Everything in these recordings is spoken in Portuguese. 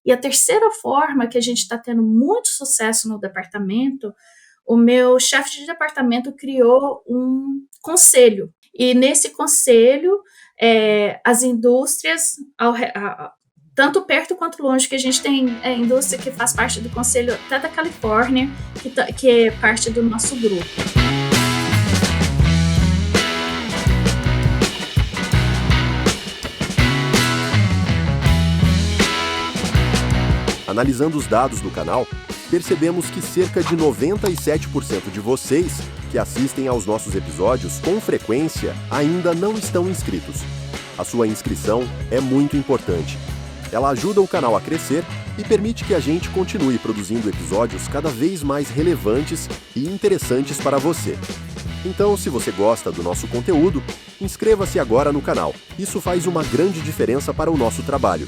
E a terceira forma que a gente está tendo muito sucesso no departamento, o meu chefe de departamento criou um conselho. E nesse conselho, as indústrias, tanto perto quanto longe, que a gente tem indústria que faz parte do conselho até da Califórnia, que é parte do nosso grupo. Analisando os dados do canal, percebemos que cerca de 97% de vocês que assistem aos nossos episódios com frequência ainda não estão inscritos. A sua inscrição é muito importante. Ela ajuda o canal a crescer e permite que a gente continue produzindo episódios cada vez mais relevantes e interessantes para você. Então, se você gosta do nosso conteúdo, inscreva-se agora no canal. Isso faz uma grande diferença para o nosso trabalho.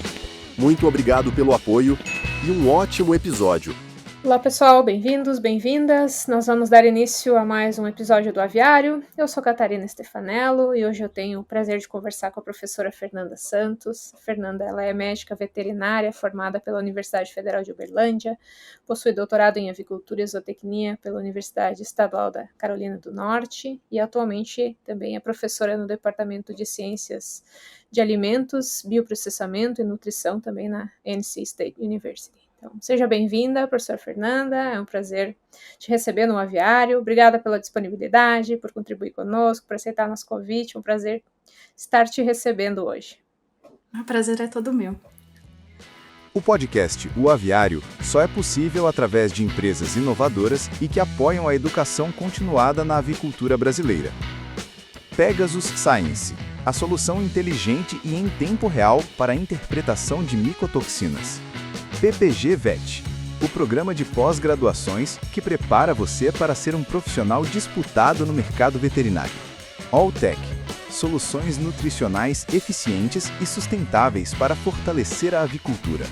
Muito obrigado pelo apoio e um ótimo episódio. Olá pessoal, bem-vindos, bem-vindas. Nós vamos dar início a mais um episódio do Aviário. Eu sou Catarina Stefanello e hoje eu tenho o prazer de conversar com a professora Fernanda Santos. A Fernanda, ela é médica veterinária formada pela Universidade Federal de Uberlândia, possui doutorado em avicultura e zootecnia pela Universidade Estadual da Carolina do Norte e atualmente também é professora no Departamento de Ciências de Alimentos, Bioprocessamento e Nutrição também na NC State University. Então, seja bem-vinda, professora Fernanda, é um prazer te receber no Aviário. Obrigada pela disponibilidade, por contribuir conosco, por aceitar nosso convite, é um prazer estar te recebendo hoje. O prazer é todo meu. O podcast O Aviário só é possível através de empresas inovadoras e que apoiam a educação continuada na avicultura brasileira. Pegasus Science, a solução inteligente e em tempo real para a interpretação de micotoxinas. PPG Vet, o programa de pós-graduações que prepara você para ser um profissional disputado no mercado veterinário. Alltech, soluções nutricionais eficientes e sustentáveis para fortalecer a avicultura.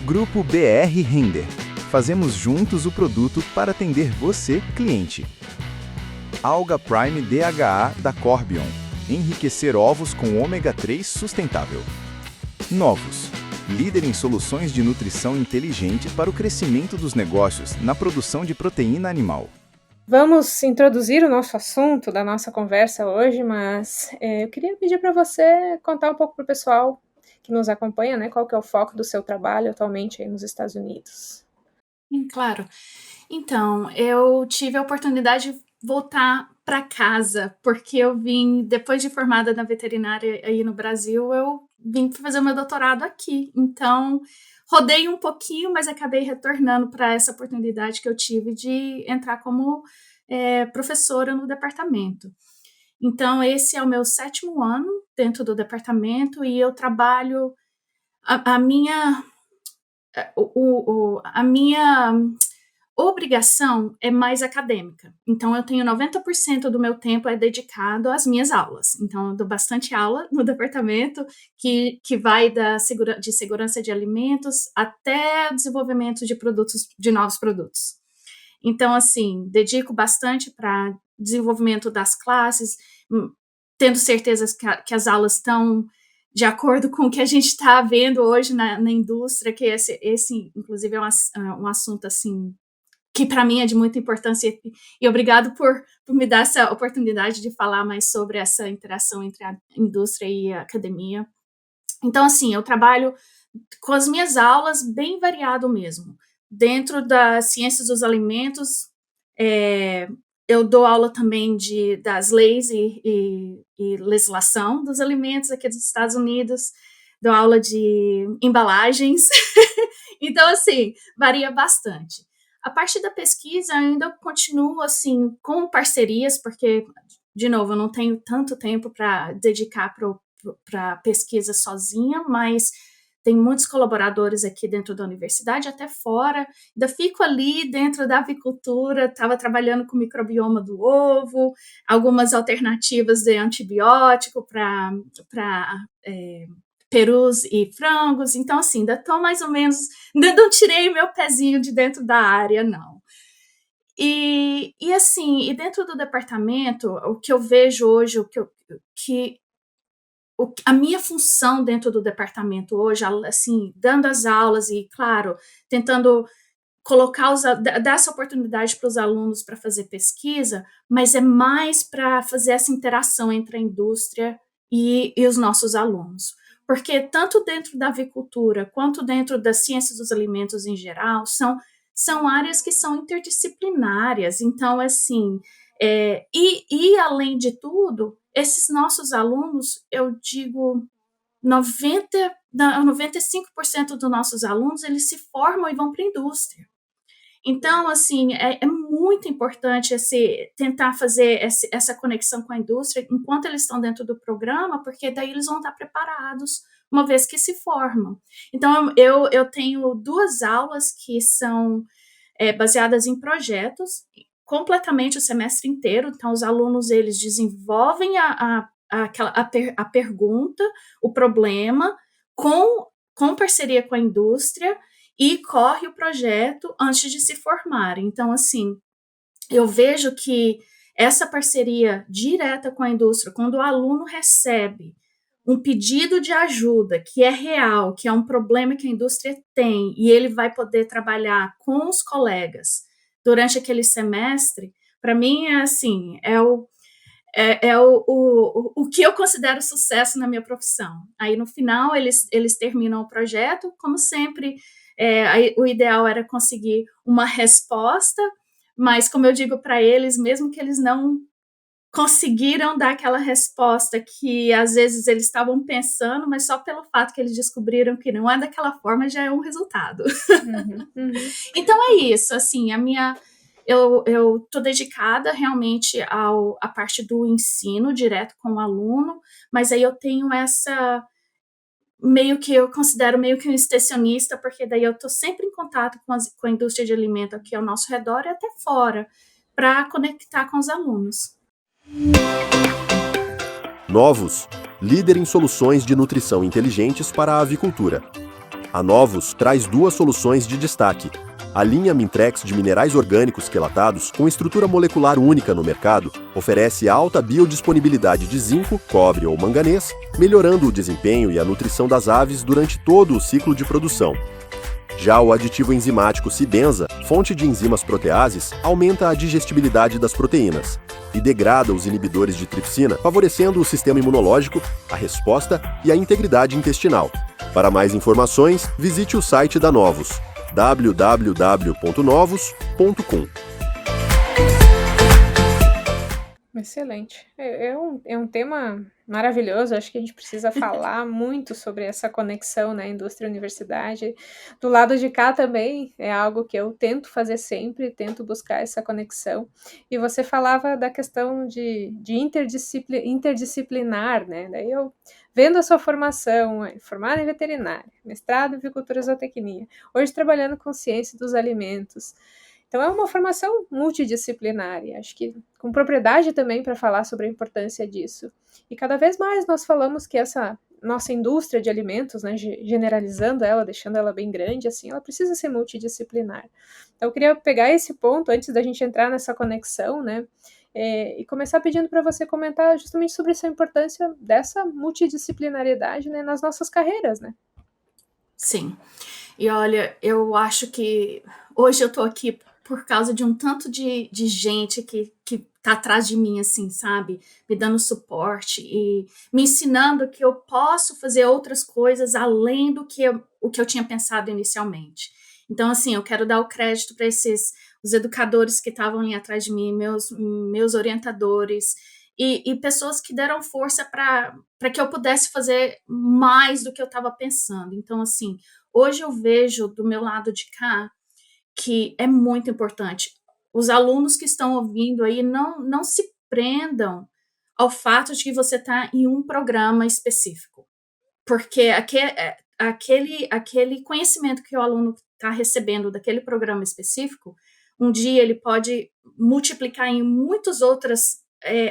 Grupo BR Render, fazemos juntos o produto para atender você, cliente. Alga Prime DHA da Corbion, enriquecer ovos com ômega 3 sustentável. Novos, líder em soluções de nutrição inteligente para o crescimento dos negócios na produção de proteína animal. Vamos introduzir o nosso assunto da nossa conversa hoje, mas eu queria pedir para você contar um pouco para o pessoal que nos acompanha, né, qual que é o foco do seu trabalho atualmente aí nos Estados Unidos. Claro. Então, eu tive a oportunidade de voltar para casa, porque eu vim, depois de formada na veterinária aí no Brasil, eu vim fazer o meu doutorado aqui. Então, rodei um pouquinho, mas acabei retornando para essa oportunidade que eu tive de entrar como professora no departamento. Então, esse é o meu 7º ano dentro do departamento e eu trabalho a minha obrigação é mais acadêmica. Então, eu tenho 90% do meu tempo é dedicado às minhas aulas. Então, eu dou bastante aula no departamento, que vai de segurança de alimentos até desenvolvimento de novos produtos. Então, assim, dedico bastante para desenvolvimento das classes, tendo certeza que as aulas estão de acordo com o que a gente está vendo hoje na indústria, que esse inclusive, é um assunto, assim, que para mim é de muita importância, e obrigado por me dar essa oportunidade de falar mais sobre essa interação entre a indústria e a academia. Então, assim, eu trabalho com as minhas aulas bem variado mesmo. Dentro das ciências dos alimentos, eu dou aula também das leis e legislação dos alimentos aqui dos Estados Unidos, dou aula de embalagens, então, assim, varia bastante. A parte da pesquisa, eu ainda continuo, assim, com parcerias, porque, de novo, eu não tenho tanto tempo para dedicar para pesquisa sozinha, mas tem muitos colaboradores aqui dentro da universidade, até fora. Ainda fico ali dentro da avicultura, estava trabalhando com o microbioma do ovo, algumas alternativas de antibiótico para perus e frangos. Então, assim, ainda estou mais ou menos, ainda não tirei meu pezinho de dentro da área, não. E assim, e dentro do departamento, o que eu vejo hoje, que a minha função dentro do departamento hoje, assim, dando as aulas e, claro, tentando dar essa oportunidade para os alunos para fazer pesquisa, mas é mais para fazer essa interação entre a indústria e os nossos alunos. Porque tanto dentro da avicultura quanto dentro das ciências dos alimentos em geral, são áreas que são interdisciplinares. Então, assim, além de tudo, esses nossos alunos, eu digo, 95% dos nossos alunos, eles se formam e vão para a indústria. Então, assim, é muito importante tentar fazer essa conexão com a indústria enquanto eles estão dentro do programa, porque daí eles vão estar preparados uma vez que se formam. Então, eu tenho 2 aulas que são baseadas em projetos, completamente o semestre inteiro. Então, os alunos, eles desenvolvem a pergunta, o problema, com parceria com a indústria, e corre o projeto antes de se formar. Então, assim, eu vejo que essa parceria direta com a indústria, quando o aluno recebe um pedido de ajuda que é real, que é um problema que a indústria tem, e ele vai poder trabalhar com os colegas durante aquele semestre, para mim é assim, o que eu considero sucesso na minha profissão. Aí, no final, eles terminam o projeto, como sempre. O ideal era conseguir uma resposta, mas, como eu digo para eles, mesmo que eles não conseguiram dar aquela resposta que às vezes eles estavam pensando, mas só pelo fato que eles descobriram que não é daquela forma já é um resultado. Então é isso, assim, eu estou dedicada realmente à parte do ensino direto com o aluno, mas aí eu tenho eu considero meio que um extensionista, porque daí eu estou sempre em contato com a indústria de alimento aqui ao nosso redor e até fora, para conectar com os alunos. Novus, líder em soluções de nutrição inteligentes para a avicultura. A Novus traz 2 soluções de destaque. A linha Mintrex de minerais orgânicos quelatados, com estrutura molecular única no mercado, oferece alta biodisponibilidade de zinco, cobre ou manganês, melhorando o desempenho e a nutrição das aves durante todo o ciclo de produção. Já o aditivo enzimático Cibenza, fonte de enzimas proteases, aumenta a digestibilidade das proteínas e degrada os inibidores de tripsina, favorecendo o sistema imunológico, a resposta e a integridade intestinal. Para mais informações, visite o site da Novus, www.novus.com. Excelente. É um tema maravilhoso. Acho que a gente precisa falar muito sobre essa conexão, né, indústria e universidade. Do lado de cá também é algo que eu tento fazer sempre, tento buscar essa conexão. E você falava da questão de interdisciplinar, né? Daí eu, vendo a sua formação, formada em veterinária, mestrado em avicultura e zootecnia, hoje trabalhando com ciência dos alimentos. Então é uma formação multidisciplinar, e acho que com propriedade também para falar sobre a importância disso. E cada vez mais nós falamos que essa nossa indústria de alimentos, né, generalizando ela, deixando ela bem grande, assim, ela precisa ser multidisciplinar. Então eu queria pegar esse ponto antes da gente entrar nessa conexão, né, e começar pedindo para você comentar justamente sobre essa importância dessa multidisciplinaridade, né, nas nossas carreiras, né? Sim. E olha, eu acho que hoje eu tô aqui por causa de um tanto de gente que tá atrás de mim, assim, sabe? Me dando suporte e me ensinando que eu posso fazer outras coisas além do que o que eu tinha pensado inicialmente. Então, assim, eu quero dar o crédito para os educadores que estavam ali atrás de mim, meus orientadores e pessoas que deram força para que eu pudesse fazer mais do que eu estava pensando. Então, assim, hoje eu vejo do meu lado de cá que é muito importante. Os alunos que estão ouvindo aí não se prendam ao fato de que você está em um programa específico, porque aquele conhecimento que o aluno está recebendo daquele programa específico, um dia ele pode multiplicar em muitas outras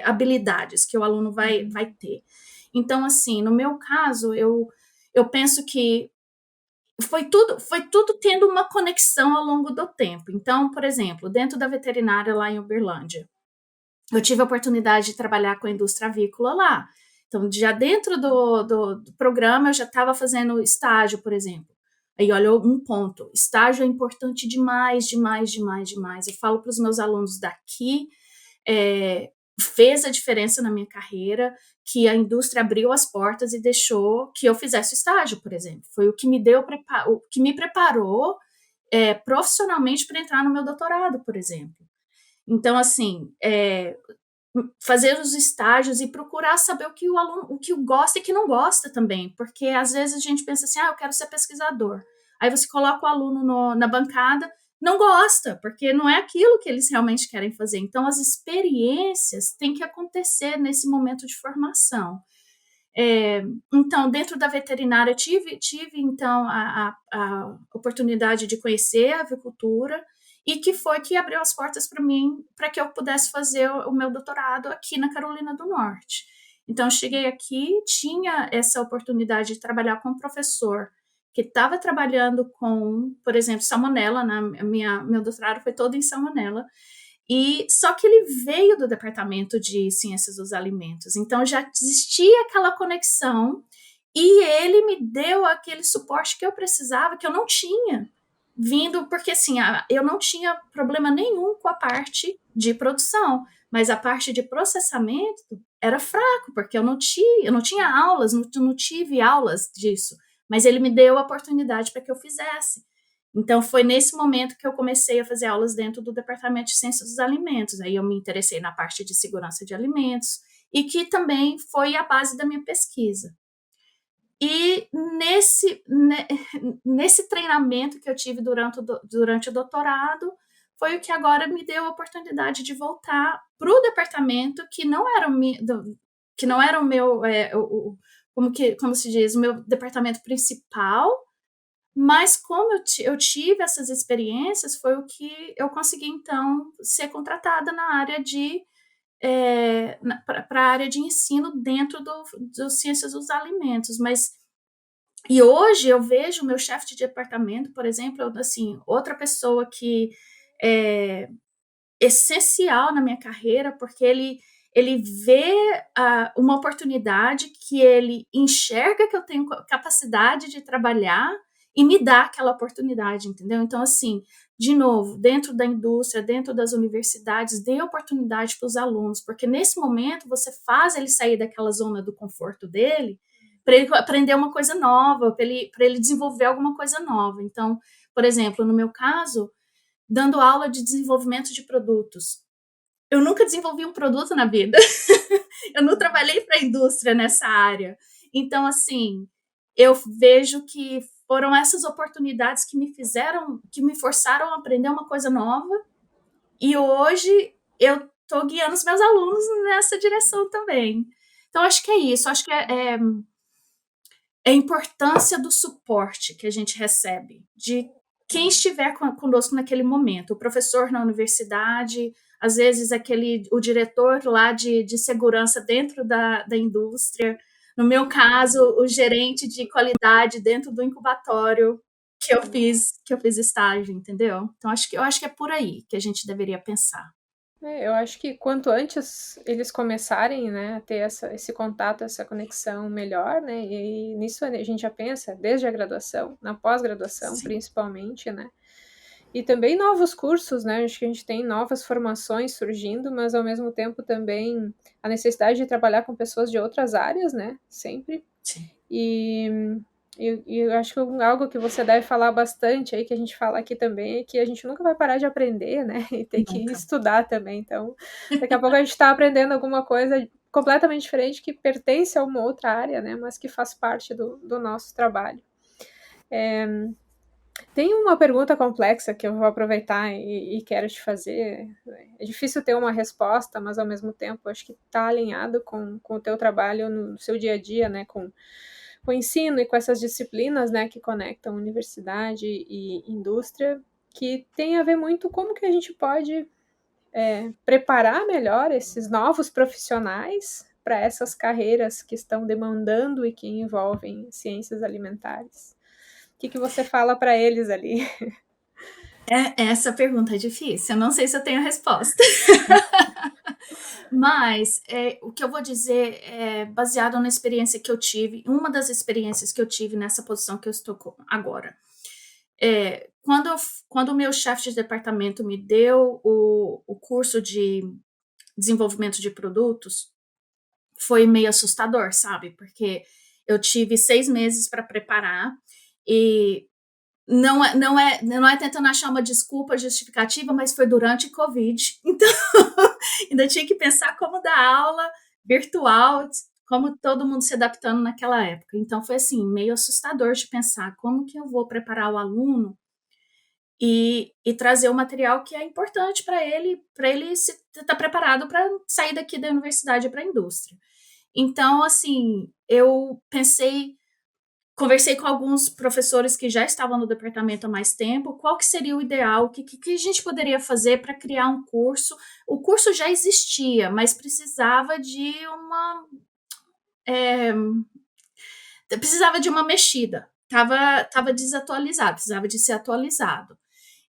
habilidades que o aluno vai ter. Então, assim, no meu caso, eu penso que foi tudo tendo uma conexão ao longo do tempo. Então, por exemplo, dentro da veterinária lá em Uberlândia, eu tive a oportunidade de trabalhar com a indústria avícola lá. Então, já dentro do programa, eu já estava fazendo estágio, por exemplo. Aí, olha, um ponto. Estágio é importante demais, demais, demais, demais. Eu falo para os meus alunos daqui, fez a diferença na minha carreira, que a indústria abriu as portas e deixou que eu fizesse estágio, por exemplo. Foi o que me deu o que me preparou profissionalmente para entrar no meu doutorado, por exemplo. Então, assim, fazer os estágios e procurar saber o que o aluno, o que gosta e que não gosta também, porque às vezes a gente pensa assim, eu quero ser pesquisador. Aí você coloca o aluno na bancada, não gosta, porque não é aquilo que eles realmente querem fazer. Então, as experiências têm que acontecer nesse momento de formação. Então, dentro da veterinária, tive então a oportunidade de conhecer a avicultura, e que foi que abriu as portas para mim, para que eu pudesse fazer o meu doutorado aqui na Carolina do Norte. Então, eu cheguei aqui, tinha essa oportunidade de trabalhar com um professor que estava trabalhando com, por exemplo, salmonela, meu doutorado foi todo em salmonela, e só que ele veio do departamento de ciências dos alimentos, então já existia aquela conexão, e ele me deu aquele suporte que eu precisava, que eu não tinha, vindo, porque assim, eu não tinha problema nenhum com a parte de produção, mas a parte de processamento era fraco, porque eu não tinha aulas, não tive aulas disso, mas ele me deu a oportunidade para que eu fizesse. Então, foi nesse momento que eu comecei a fazer aulas dentro do Departamento de Ciências dos Alimentos. Aí eu me interessei na parte de segurança de alimentos, e que também foi a base da minha pesquisa. E nesse treinamento que eu tive durante o doutorado, foi o que agora me deu a oportunidade de voltar para o departamento que não era o meu, como se diz, o meu departamento principal, mas como eu tive essas experiências, foi o que eu consegui, então, ser contratada na área para a área de ensino dentro do Ciências dos Alimentos. E hoje eu vejo o meu chefe de departamento, por exemplo, assim, outra pessoa que é essencial na minha carreira, porque ele vê uma oportunidade, que ele enxerga que eu tenho capacidade de trabalhar e me dá aquela oportunidade, entendeu? Então, assim, de novo, dentro da indústria, dentro das universidades, dê oportunidade para os alunos, porque nesse momento você faz ele sair daquela zona do conforto dele, para ele aprender uma coisa nova, para ele desenvolver alguma coisa nova. Então, por exemplo, no meu caso, dando aula de desenvolvimento de produtos. Eu nunca desenvolvi um produto na vida. Eu não trabalhei para a indústria nessa área. Então, assim, eu vejo que foram essas oportunidades que me forçaram a aprender uma coisa nova. E hoje eu estou guiando os meus alunos nessa direção também. Então, acho que é isso. Acho que é a importância do suporte que a gente recebe, de quem estiver conosco naquele momento. O professor na universidade, às vezes o diretor lá de segurança dentro da indústria. No meu caso, o gerente de qualidade dentro do incubatório que eu fiz estágio, entendeu? Então, eu acho que é por aí que a gente deveria pensar. Eu acho que quanto antes eles começarem, né, a ter esse contato, essa conexão melhor, né, e nisso a gente já pensa desde a graduação, na pós-graduação principalmente, né, e também novos cursos, né, acho que a gente tem novas formações surgindo, mas ao mesmo tempo também a necessidade de trabalhar com pessoas de outras áreas, né, sempre. Sim. E eu acho que algo que você deve falar bastante aí, que a gente fala aqui também, é que a gente nunca vai parar de aprender, né? E tem que estudar também. Então, daqui a pouco a gente está aprendendo alguma coisa completamente diferente que pertence a uma outra área, né? Mas que faz parte do nosso trabalho. Tem uma pergunta complexa que eu vou aproveitar e quero te fazer. É difícil ter uma resposta, mas ao mesmo tempo acho que está alinhado com o teu trabalho no seu dia a dia, né? Com o ensino e com essas disciplinas, né, que conectam universidade e indústria, que tem a ver muito como que a gente pode preparar melhor esses novos profissionais para essas carreiras que estão demandando e que envolvem ciências alimentares. O que você fala para eles ali? Essa pergunta é difícil, eu não sei se eu tenho a resposta. Mas o que eu vou dizer é baseado na experiência que eu tive, uma das experiências que eu tive nessa posição que eu estou agora. Quando o meu chefe de departamento me deu o curso de desenvolvimento de produtos, foi meio assustador, sabe? Porque eu tive 6 meses para preparar e não é tentando achar uma desculpa justificativa, mas foi durante Covid, então ainda tinha que pensar como dar aula virtual, como todo mundo se adaptando naquela época. Então foi assim, meio assustador de pensar como que eu vou preparar o aluno e trazer o material que é importante para ele estar preparado para sair daqui da universidade para a indústria. Então, assim, eu conversei com alguns professores que já estavam no departamento há mais tempo, qual que seria o ideal, o que a gente poderia fazer para criar um curso. O curso já existia, mas precisava de uma mexida. Tava desatualizado, precisava de ser atualizado.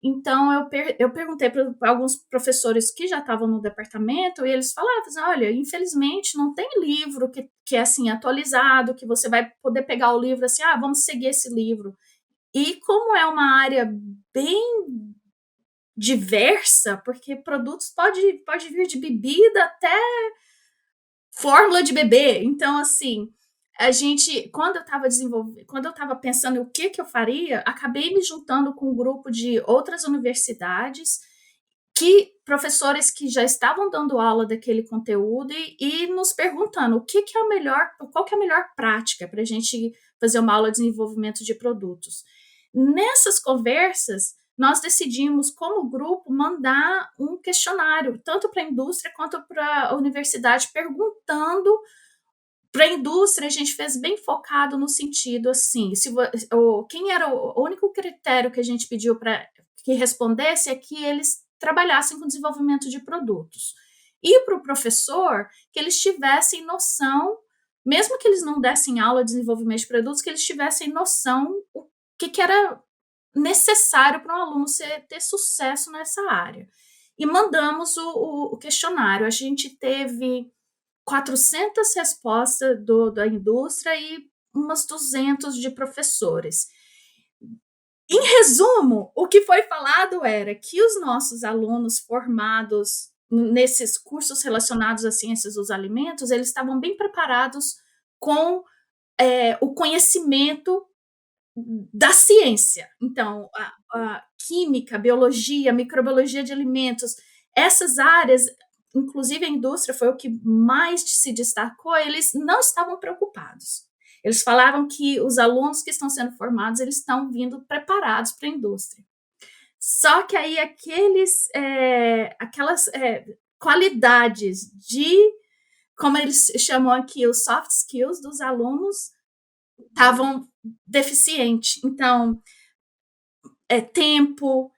Então, eu perguntei para alguns professores que já estavam no departamento e eles falavam assim, olha, infelizmente não tem livro que é assim atualizado, que você vai poder pegar o livro assim, vamos seguir esse livro. E como é uma área bem diversa, porque produtos pode vir de bebida até fórmula de bebê. Então, assim, quando eu estava pensando o que eu faria, acabei me juntando com um grupo de outras universidades, professores que já estavam dando aula daquele conteúdo e nos perguntando qual que é a melhor prática para a gente fazer uma aula de desenvolvimento de produtos. Nessas conversas, nós decidimos, como grupo, mandar um questionário, tanto para a indústria quanto para a universidade, perguntando. Para a indústria, a gente fez bem focado no sentido assim, quem era o único critério que a gente pediu para que respondesse é que eles trabalhassem com desenvolvimento de produtos. E para o professor, que eles tivessem noção, mesmo que eles não dessem aula de desenvolvimento de produtos, que eles tivessem noção o que era necessário para um aluno ter sucesso nessa área. E mandamos o questionário. A gente teve 400 respostas da indústria e umas 200 de professores. Em resumo, o que foi falado era que os nossos alunos formados nesses cursos relacionados às ciências dos alimentos, eles estavam bem preparados com o conhecimento da ciência. Então, a química, biologia, microbiologia de alimentos, essas áreas, inclusive a indústria foi o que mais se destacou, eles não estavam preocupados. Eles falavam que os alunos que estão sendo formados, eles estão vindo preparados para a indústria. Só que aí aquelas qualidades como eles chamam aqui, os soft skills dos alunos estavam deficientes. Então, tempo,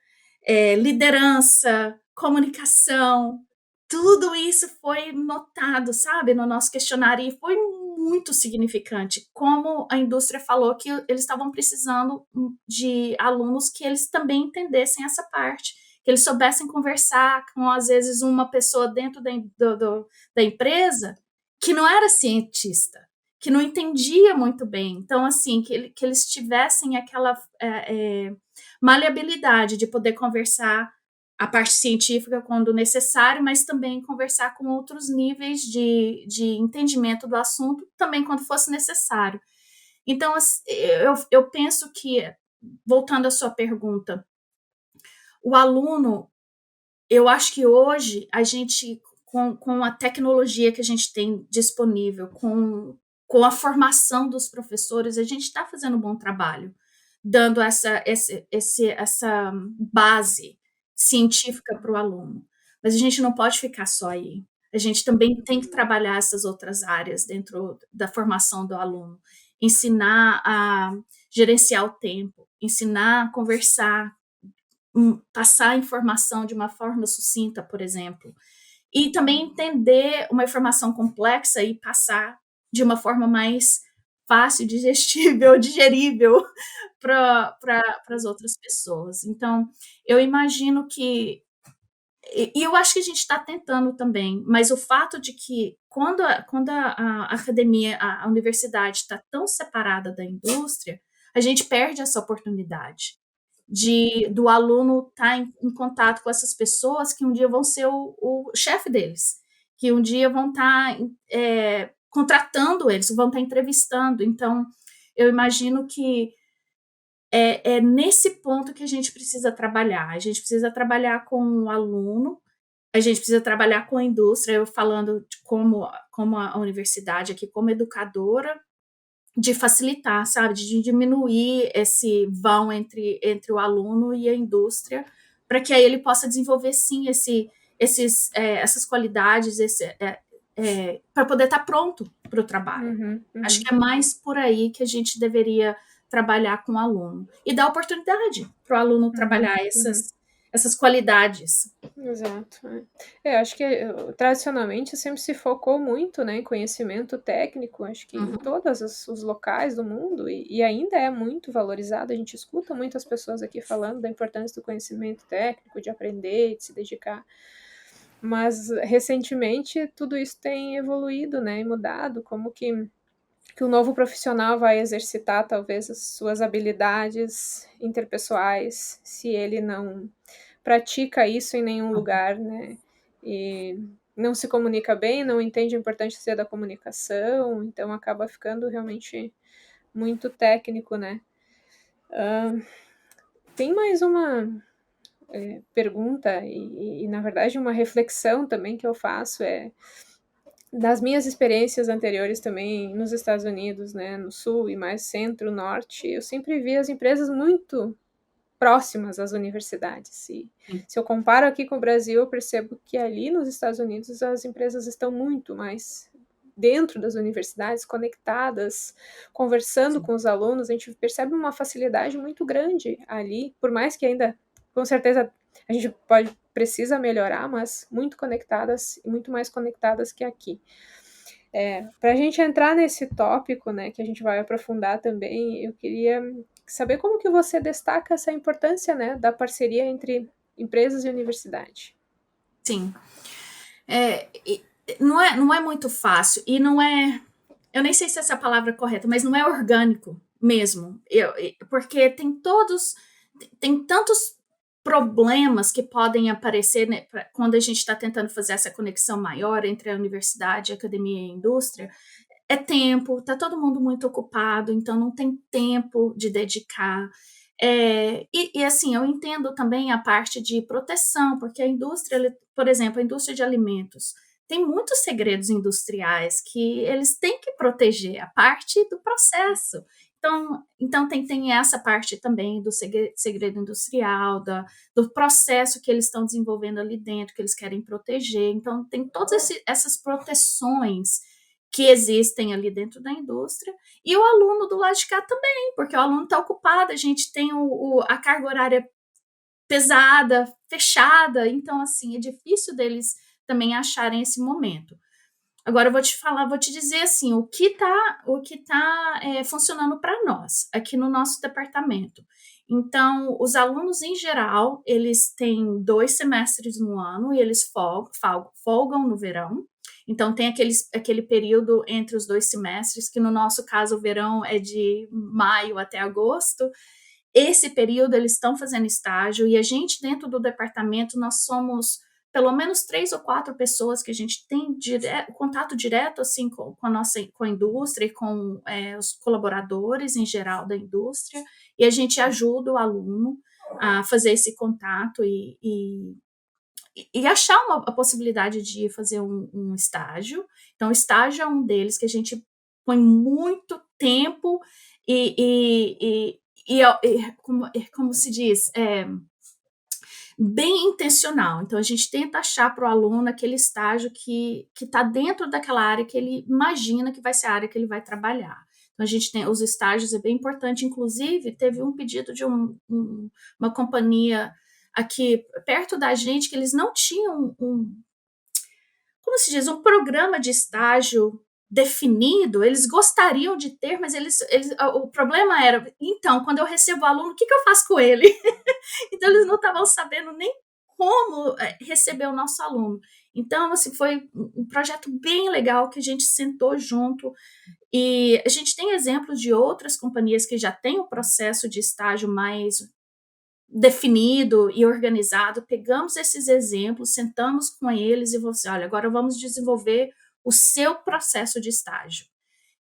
liderança, comunicação, tudo isso foi notado, sabe, no nosso questionário, e foi muito significante, como a indústria falou que eles estavam precisando de alunos que eles também entendessem essa parte, que eles soubessem conversar com, às vezes, uma pessoa dentro da empresa que não era cientista, que não entendia muito bem. Então, assim, que eles tivessem aquela maleabilidade de poder conversar a parte científica quando necessário, mas também conversar com outros níveis de entendimento do assunto, também quando fosse necessário. Então, eu penso que, voltando à sua pergunta, o aluno, eu acho que hoje a gente, com a tecnologia que a gente tem disponível, com a formação dos professores, a gente está fazendo um bom trabalho, dando essa base científica para o aluno. Mas a gente não pode ficar só aí. A gente também tem que trabalhar essas outras áreas dentro da formação do aluno. Ensinar a gerenciar o tempo, ensinar a conversar, passar a informação de uma forma sucinta, por exemplo. E também entender uma informação complexa e passar de uma forma mais fácil, digestível, digerível para as outras pessoas. Então, eu imagino que e eu acho que a gente está tentando também, mas o fato de que quando a academia, a universidade está tão separada da indústria, a gente perde essa oportunidade do aluno estar em contato com essas pessoas que um dia vão ser o chefe deles, que um dia vão estar contratando eles, vão estar entrevistando. Então, eu imagino que é nesse ponto que a gente precisa trabalhar. A gente precisa trabalhar com o aluno, a gente precisa trabalhar com a indústria, eu falando de como a universidade aqui, como educadora, de facilitar, sabe, de diminuir esse vão entre o aluno e a indústria, para que aí ele possa desenvolver, sim, essas qualidades, para poder estar pronto para o trabalho. Acho que é mais por aí que a gente deveria trabalhar com o aluno e dar oportunidade para o aluno trabalhar essas qualidades. Exato. Acho que tradicionalmente sempre se focou muito, né, em conhecimento técnico, acho que em todos os locais do mundo, e ainda é muito valorizado. A gente escuta muitas pessoas aqui falando da importância do conhecimento técnico, de aprender, de se dedicar. Mas recentemente tudo isso tem evoluído, né, e mudado, como que o novo profissional vai exercitar talvez as suas habilidades interpessoais se ele não pratica isso em nenhum lugar, né? E não se comunica bem, não entende a importância da comunicação, então acaba ficando realmente muito técnico, né? Tem mais uma pergunta e, na verdade, uma reflexão também que eu faço das minhas experiências anteriores também nos Estados Unidos, né, no Sul e mais Centro, Norte, eu sempre vi as empresas muito próximas às universidades. E se eu comparo aqui com o Brasil, eu percebo que ali nos Estados Unidos as empresas estão muito mais dentro das universidades, conectadas, conversando com os alunos. A gente percebe uma facilidade muito grande ali, por mais que ainda, com certeza, a gente precisa melhorar, mas muito conectadas, muito mais conectadas que aqui. Para a gente entrar nesse tópico, né, que a gente vai aprofundar também, eu queria saber como que você destaca essa importância, né, da parceria entre empresas e universidade. Sim. Não é muito fácil, e não é... Eu nem sei se essa palavra é correta, mas não é orgânico mesmo. Porque tem tantos problemas que podem aparecer, né, quando a gente está tentando fazer essa conexão maior entre a universidade, a academia e a indústria. É tempo, tá todo mundo muito ocupado, então não tem tempo de dedicar. E assim, eu entendo também a parte de proteção, porque a indústria, por exemplo, a indústria de alimentos, tem muitos segredos industriais que eles têm que proteger, a parte do processo. Então tem essa parte também do segredo industrial, do processo que eles estão desenvolvendo ali dentro, que eles querem proteger. Então, tem todas essas proteções que existem ali dentro da indústria, e o aluno do lado de cá também, porque o aluno está ocupado, a gente tem a carga horária pesada, fechada, então, assim, é difícil deles também acharem esse momento. Agora eu vou te dizer assim, o que tá funcionando para nós, aqui no nosso departamento. Então, os alunos, em geral, eles têm 2 semestres no ano e eles folgam no verão. Então, tem aquele período entre os 2 semestres, que no nosso caso o verão é de maio até agosto. Esse período eles estão fazendo estágio, e a gente, dentro do departamento, nós somos pelo menos 3 ou 4 pessoas que a gente tem contato direto assim, com a indústria e com os colaboradores em geral da indústria, e a gente ajuda o aluno a fazer esse contato e achar a possibilidade de fazer um estágio. Então, o estágio é um deles que a gente põe muito tempo e como se diz, bem intencional. Então, a gente tenta achar para o aluno aquele estágio que está dentro daquela área que ele imagina que vai ser a área que ele vai trabalhar. Então, a gente tem os estágios, é bem importante. Inclusive, teve um pedido de uma companhia aqui perto da gente, que eles não tinham como se diz, um programa de estágio definido, eles gostariam de ter, mas o problema era, então, quando eu recebo o aluno, o que eu faço com ele? Então, eles não estavam sabendo nem como receber o nosso aluno. Então, assim, foi um projeto bem legal que a gente sentou junto, e a gente tem exemplos de outras companhias que já têm o processo de estágio mais definido e organizado. Pegamos esses exemplos, sentamos com eles e falamos assim, olha, agora vamos desenvolver o seu processo de estágio.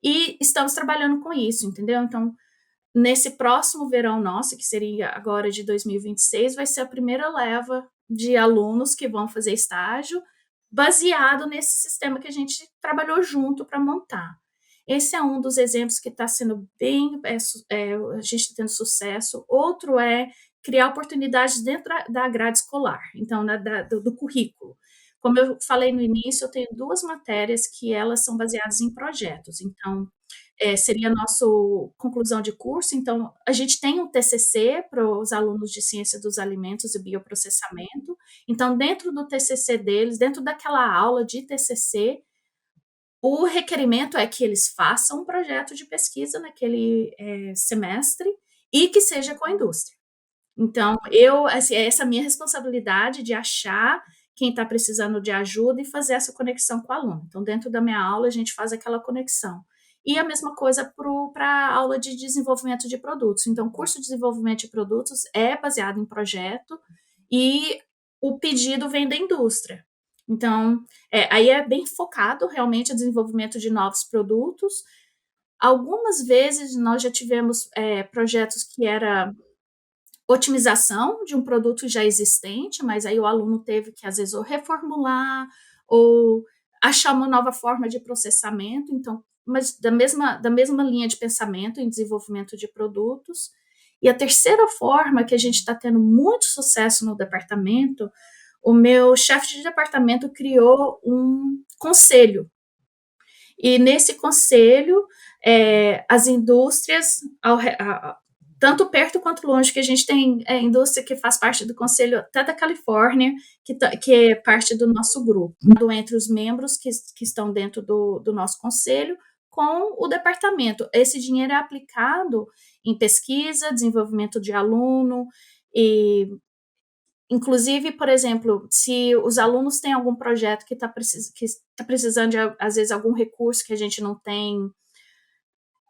E estamos trabalhando com isso, entendeu? Então, nesse próximo verão nosso, que seria agora de 2026, vai ser a primeira leva de alunos que vão fazer estágio baseado nesse sistema que a gente trabalhou junto para montar. Esse é um dos exemplos que está sendo bem, a gente está tendo sucesso. Outro é criar oportunidades dentro da grade escolar, então, do currículo. Como eu falei no início, eu tenho 2 matérias que elas são baseadas em projetos, então, seria a nossa conclusão de curso. Então, a gente tem um TCC para os alunos de Ciência dos Alimentos e Bioprocessamento. Então, dentro do TCC deles, dentro daquela aula de TCC, o requerimento é que eles façam um projeto de pesquisa naquele semestre e que seja com a indústria. Então, essa é a minha responsabilidade de achar quem está precisando de ajuda e fazer essa conexão com o aluno. Então, dentro da minha aula, a gente faz aquela conexão. E a mesma coisa para a aula de desenvolvimento de produtos. Então, o curso de desenvolvimento de produtos é baseado em projeto e o pedido vem da indústria. Então, aí é bem focado realmente no desenvolvimento de novos produtos. Algumas vezes nós já tivemos projetos que era otimização de um produto já existente, mas aí o aluno teve que, às vezes, ou reformular ou achar uma nova forma de processamento, então, mas da mesma linha de pensamento em desenvolvimento de produtos. E a terceira forma que a gente está tendo muito sucesso no departamento, o meu chefe de departamento criou um conselho. E nesse conselho, as indústrias, tanto perto quanto longe, que a gente tem indústria que faz parte do conselho até da Califórnia, que é parte do nosso grupo, entre os membros que estão dentro do nosso conselho, com o departamento. Esse dinheiro é aplicado em pesquisa, desenvolvimento de aluno, e inclusive, por exemplo, se os alunos têm algum projeto que está precisando de, às vezes, algum recurso que a gente não tem,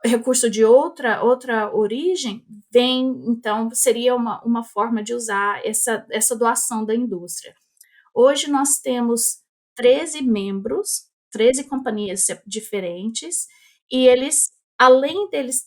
recurso de outra origem, então, seria uma forma de usar essa doação da indústria. Hoje nós temos 13 membros, 13 companhias diferentes, e eles, além deles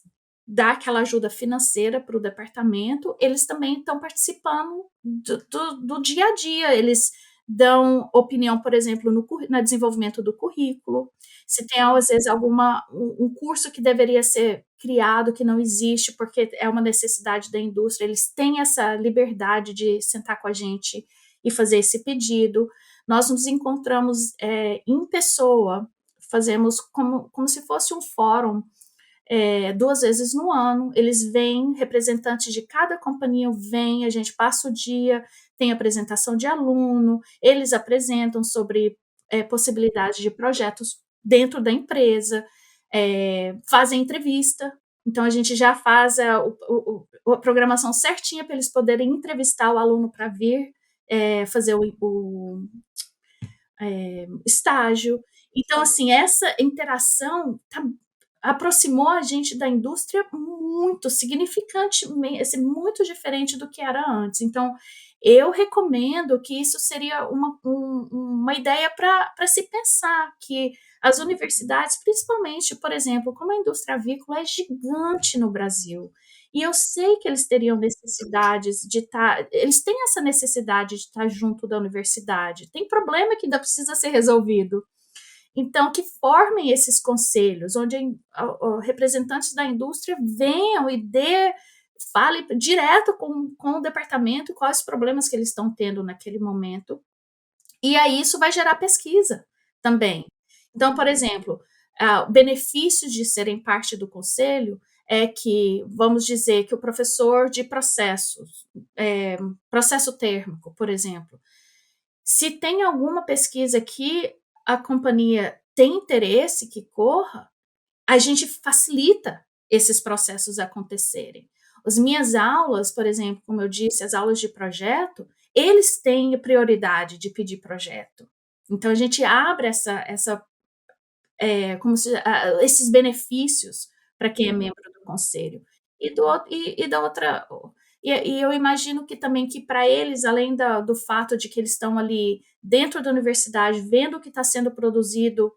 dar aquela ajuda financeira para o departamento, eles também estão participando do dia a dia. Eles dão opinião, por exemplo, no desenvolvimento do currículo, se tem, às vezes, um curso que deveria ser criado que não existe porque é uma necessidade da indústria, eles têm essa liberdade de sentar com a gente e fazer esse pedido. Nós nos encontramos em pessoa, fazemos como se fosse um fórum 2 vezes no ano. Eles vêm, representantes de cada companhia vêm, a gente passa o dia, tem apresentação de aluno, eles apresentam sobre possibilidades de projetos dentro da empresa, fazem entrevista. Então, a gente já faz a programação certinha para eles poderem entrevistar o aluno para vir fazer o estágio. Então, assim, essa interação aproximou a gente da indústria muito, significantemente, assim, muito diferente do que era antes. Então, eu recomendo que isso seria uma ideia para se pensar, que as universidades, principalmente, por exemplo, como a indústria avícola é gigante no Brasil, e eu sei que eles teriam necessidades de eles têm essa necessidade de estar junto da universidade, tem problema que ainda precisa ser resolvido. Então, que formem esses conselhos, onde representantes da indústria venham e falem direto com o departamento quais os problemas que eles estão tendo naquele momento. E aí isso vai gerar pesquisa também. Então, por exemplo, benefícios de serem parte do conselho é que, vamos dizer, que o professor de processos, processo térmico, por exemplo, se tem alguma pesquisa que a companhia tem interesse que corra, a gente facilita esses processos acontecerem. As minhas aulas, por exemplo, como eu disse, as aulas de projeto, eles têm prioridade de pedir projeto. Então, a gente abre esses benefícios para quem é membro do conselho. E eu imagino que também que para eles, além do fato de que eles estão ali dentro da universidade, vendo o que está sendo produzido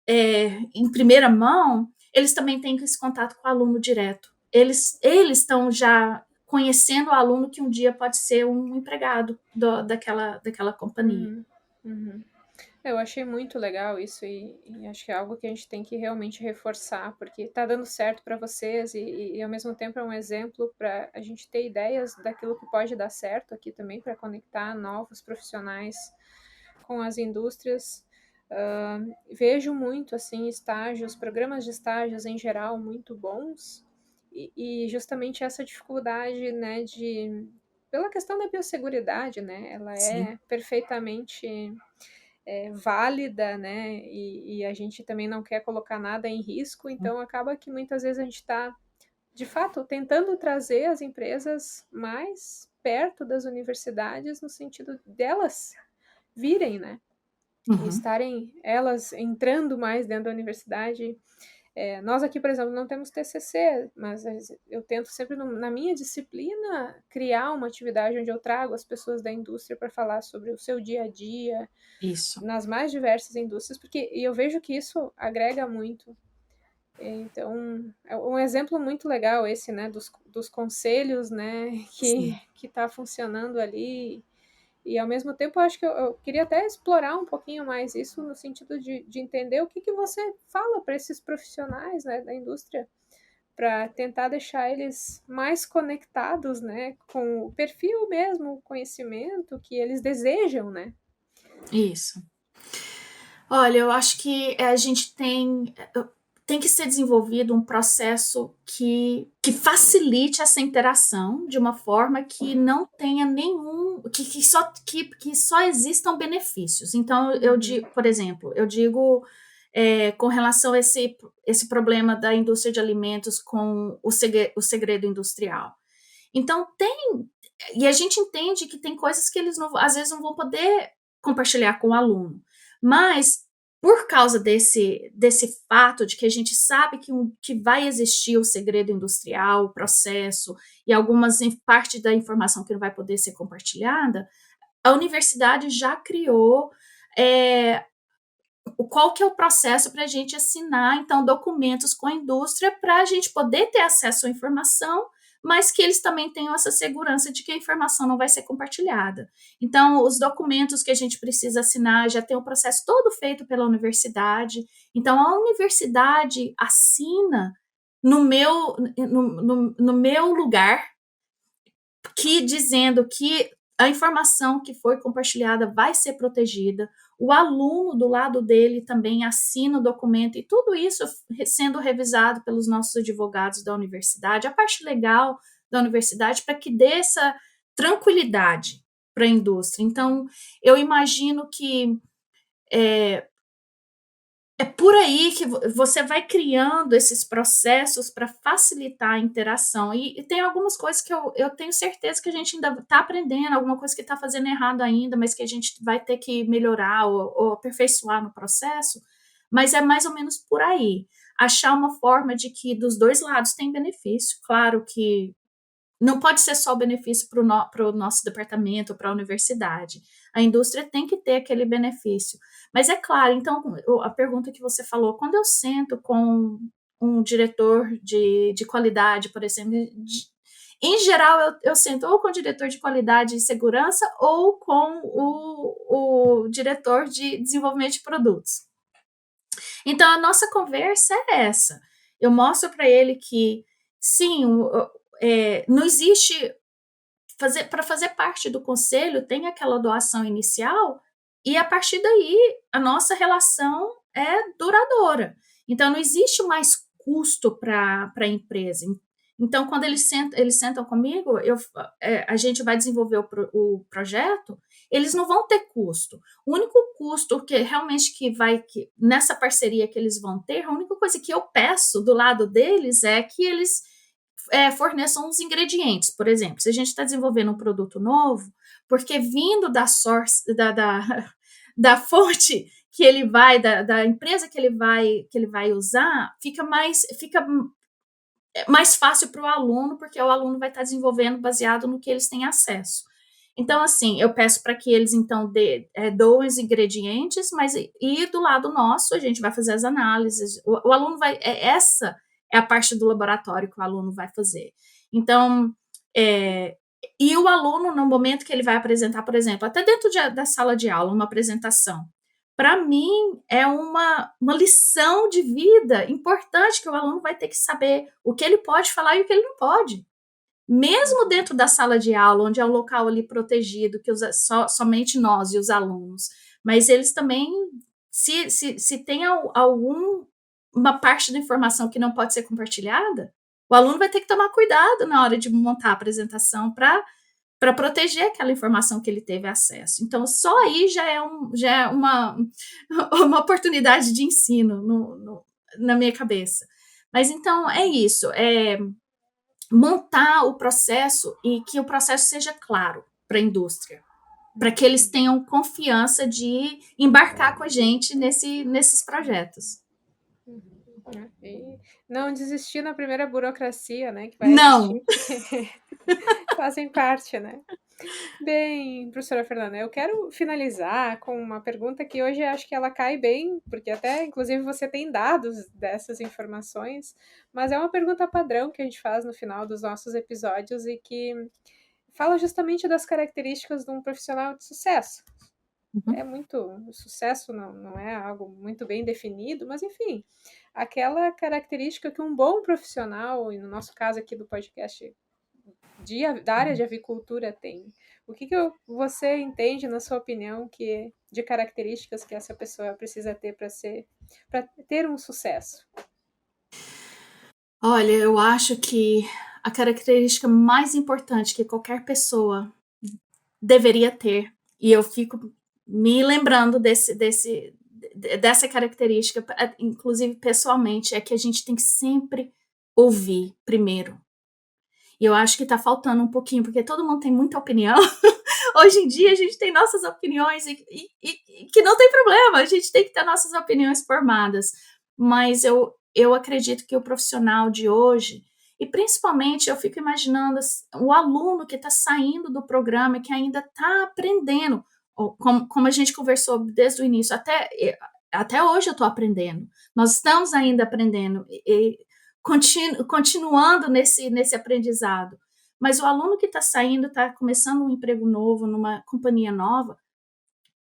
em primeira mão, eles também têm esse contato com o aluno direto. Eles estão já conhecendo o aluno que um dia pode ser um empregado daquela companhia. Eu achei muito legal isso e acho que é algo que a gente tem que realmente reforçar, porque está dando certo para vocês e ao mesmo tempo é um exemplo para a gente ter ideias daquilo que pode dar certo aqui também, para conectar novos profissionais com as indústrias. Vejo muito assim estágios, programas de estágios em geral muito bons e justamente essa dificuldade, né, pela questão da biosseguridade, né, ela é perfeitamente válida, né, e a gente também não quer colocar nada em risco, então acaba que muitas vezes a gente está, de fato, tentando trazer as empresas mais perto das universidades no sentido delas virem, né, e estarem elas entrando mais dentro da universidade. Nós aqui, por exemplo, não temos TCC, mas eu tento sempre, na minha disciplina, criar uma atividade onde eu trago as pessoas da indústria para falar sobre o seu dia a dia, nas mais diversas indústrias, porque eu vejo que isso agrega muito. Então, é um exemplo muito legal esse, né, dos conselhos, né, que está funcionando ali. E, ao mesmo tempo, eu acho que eu queria até explorar um pouquinho mais isso no sentido de entender o que você fala para esses profissionais, né, da indústria, para tentar deixar eles mais conectados, né, com o perfil mesmo, o conhecimento que eles desejam, né? Isso. Olha, eu acho que a gente tem que ser desenvolvido um processo que facilite essa interação de uma forma que não tenha nenhum, que só existam benefícios. Então, eu digo, por exemplo, com relação a esse problema da indústria de alimentos com o segredo industrial. Então, e a gente entende que tem coisas que eles às vezes não vão poder compartilhar com o aluno, mas por causa desse fato de que a gente sabe que vai existir o segredo industrial, o processo e algumas parte da informação que não vai poder ser compartilhada, a universidade já criou qual que é o processo para a gente assinar, então, documentos com a indústria para a gente poder ter acesso à informação, mas que eles também tenham essa segurança de que a informação não vai ser compartilhada. Então, os documentos que a gente precisa assinar já tem o processo todo feito pela universidade. Então, a universidade assina no meu lugar, dizendo que a informação que foi compartilhada vai ser protegida, o aluno do lado dele também assina o documento, e tudo isso sendo revisado pelos nossos advogados da universidade, a parte legal da universidade, para que dê essa tranquilidade para a indústria. Então, eu imagino que é por aí que você vai criando esses processos para facilitar a interação. E tem algumas coisas que eu tenho certeza que a gente ainda está aprendendo, alguma coisa que está fazendo errado ainda, mas que a gente vai ter que melhorar ou aperfeiçoar no processo. Mas é mais ou menos por aí. Achar uma forma de que dos dois lados tem benefício. Claro que não pode ser só o benefício para o nosso departamento, para a universidade. A indústria tem que ter aquele benefício. Mas é claro, então, a pergunta que você falou, quando eu sento com um diretor de qualidade, por exemplo, em geral, eu sento ou com o diretor de qualidade e segurança ou com o diretor de desenvolvimento de produtos. Então, a nossa conversa é essa. Eu mostro para ele que, sim, não existe para fazer parte do conselho, tem aquela doação inicial, e a partir daí a nossa relação é duradoura. Então, não existe mais custo para a empresa. Então, quando eles sentam comigo, a gente vai desenvolver o projeto, eles não vão ter custo. O único custo que realmente nessa parceria que eles vão ter, a única coisa que eu peço do lado deles é que eles forneçam os ingredientes. Por exemplo, se a gente está desenvolvendo um produto novo, porque vindo da da fonte que ele vai, da empresa que ele vai usar, fica mais fácil para o aluno, porque o aluno vai estar desenvolvendo baseado no que eles têm acesso. Então, assim, eu peço para que eles, então, doem os ingredientes, e do lado nosso, a gente vai fazer as análises. O aluno vai... essa é a parte do laboratório que o aluno vai fazer. Então, e o aluno, no momento que ele vai apresentar, por exemplo, até dentro da sala de aula, uma apresentação, para mim, é uma lição de vida importante que o aluno vai ter que saber o que ele pode falar e o que ele não pode. Mesmo dentro da sala de aula, onde é um local ali protegido, que somente nós e os alunos, mas eles também, se tem uma parte da informação que não pode ser compartilhada, o aluno vai ter que tomar cuidado na hora de montar a apresentação para proteger aquela informação que ele teve acesso. Então, só aí já é uma oportunidade de ensino na minha cabeça. Mas, então, é isso. Montar o processo e que o processo seja claro para a indústria, para que eles tenham confiança de embarcar com a gente nesses projetos. E não desistir na primeira burocracia, né? Que vai não! existir, fazem parte, né? Bem, professora Fernanda, eu quero finalizar com uma pergunta que hoje acho que ela cai bem, porque até, inclusive, você tem dados dessas informações, mas é uma pergunta padrão que a gente faz no final dos nossos episódios e que fala justamente das características de um profissional de sucesso. O sucesso não é algo muito bem definido, mas enfim, aquela característica que um bom profissional, e no nosso caso aqui do podcast da área de avicultura tem. O que você entende, na sua opinião, de características que essa pessoa precisa ter para ter um sucesso? Olha, eu acho que a característica mais importante que qualquer pessoa deveria ter, e eu fico me lembrando dessa característica, inclusive pessoalmente, é que a gente tem que sempre ouvir primeiro. E eu acho que está faltando um pouquinho, porque todo mundo tem muita opinião. Hoje em dia a gente tem nossas opiniões e que não tem problema, a gente tem que ter nossas opiniões formadas. Mas eu acredito que o profissional de hoje, e principalmente eu fico imaginando o aluno que está saindo do programa, que ainda está aprendendo, como a gente conversou desde o início, até hoje eu estou aprendendo. Nós estamos ainda aprendendo, continuando nesse aprendizado. Mas o aluno que está saindo, está começando um emprego novo, numa companhia nova,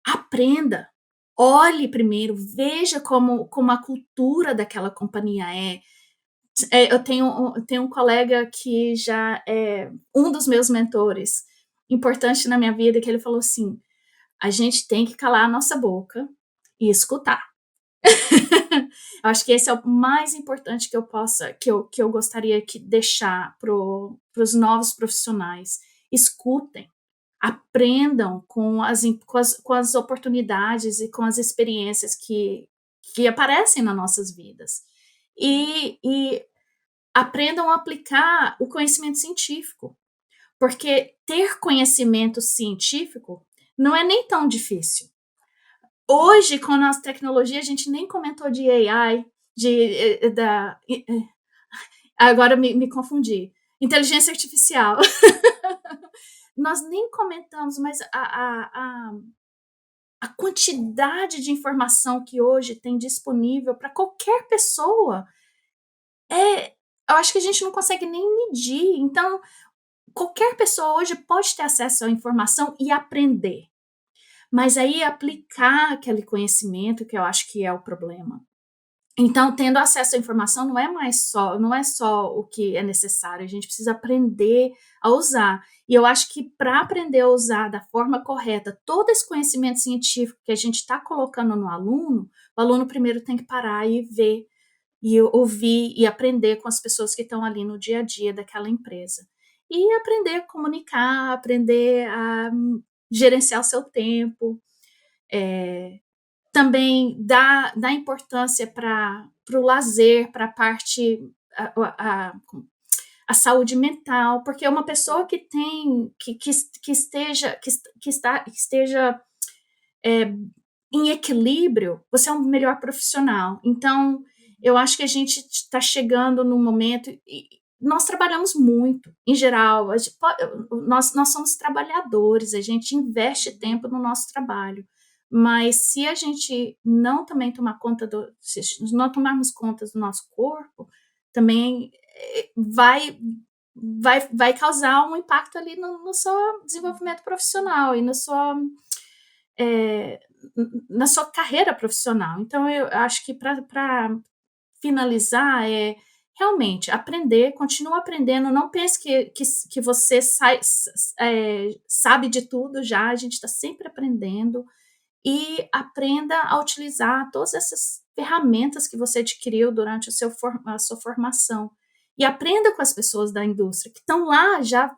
aprenda. Olhe primeiro, veja como a cultura daquela companhia é. Eu tenho um colega que já é um dos meus mentores, importante na minha vida, que ele falou assim, a gente tem que calar a nossa boca e escutar. Eu acho que esse é o mais importante que eu gostaria de deixar para os novos profissionais. Escutem, aprendam com as oportunidades e com as experiências que aparecem nas nossas vidas. E aprendam a aplicar o conhecimento científico, porque ter conhecimento científico não é nem tão difícil. Hoje, com a nossa tecnologia, a gente nem comentou de AI, agora me confundi, inteligência artificial. Nós nem comentamos, mas a quantidade de informação que hoje tem disponível para qualquer pessoa, eu acho que a gente não consegue nem medir. Então, qualquer pessoa hoje pode ter acesso à informação e aprender. Mas aí aplicar aquele conhecimento, que eu acho que é o problema. Então, tendo acesso à informação não é só o que é necessário, a gente precisa aprender a usar. E eu acho que para aprender a usar da forma correta todo esse conhecimento científico que a gente está colocando no aluno, o aluno primeiro tem que parar e ver, e ouvir e aprender com as pessoas que estão ali no dia a dia daquela empresa. E aprender a comunicar, aprender a gerenciar o seu tempo, também dá importância para o lazer, para a parte, a saúde mental, porque uma pessoa que tem, que esteja em equilíbrio, você é um melhor profissional. Então, eu acho que a gente está chegando num momento, e nós trabalhamos muito, em geral, nós somos trabalhadores, a gente investe tempo no nosso trabalho, mas se a gente não também tomar conta se não tomarmos conta do nosso corpo, também vai causar um impacto ali no seu desenvolvimento profissional e na sua carreira profissional. Então, eu acho que para finalizar, realmente aprender, continua aprendendo, não pense que você sabe de tudo já, a gente está sempre aprendendo, e aprenda a utilizar todas essas ferramentas que você adquiriu durante a sua formação. E aprenda com as pessoas da indústria que estão lá já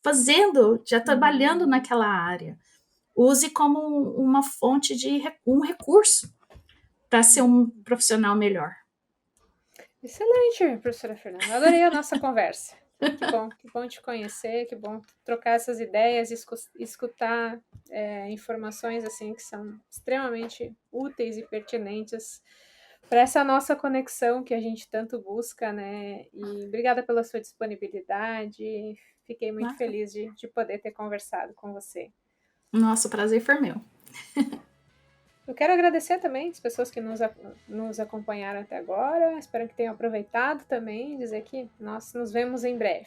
fazendo, já trabalhando naquela área. Use como uma fonte um recurso para ser um profissional melhor. Excelente, professora Fernanda. Adorei a nossa conversa. Que bom te conhecer, que bom trocar essas ideias, escutar informações assim que são extremamente úteis e pertinentes para essa nossa conexão que a gente tanto busca, né? E obrigada pela sua disponibilidade. Fiquei muito feliz de poder ter conversado com você. Nossa, o prazer foi meu. Eu quero agradecer também as pessoas que nos acompanharam até agora. Espero que tenham aproveitado também. Dizer que nós nos vemos em breve.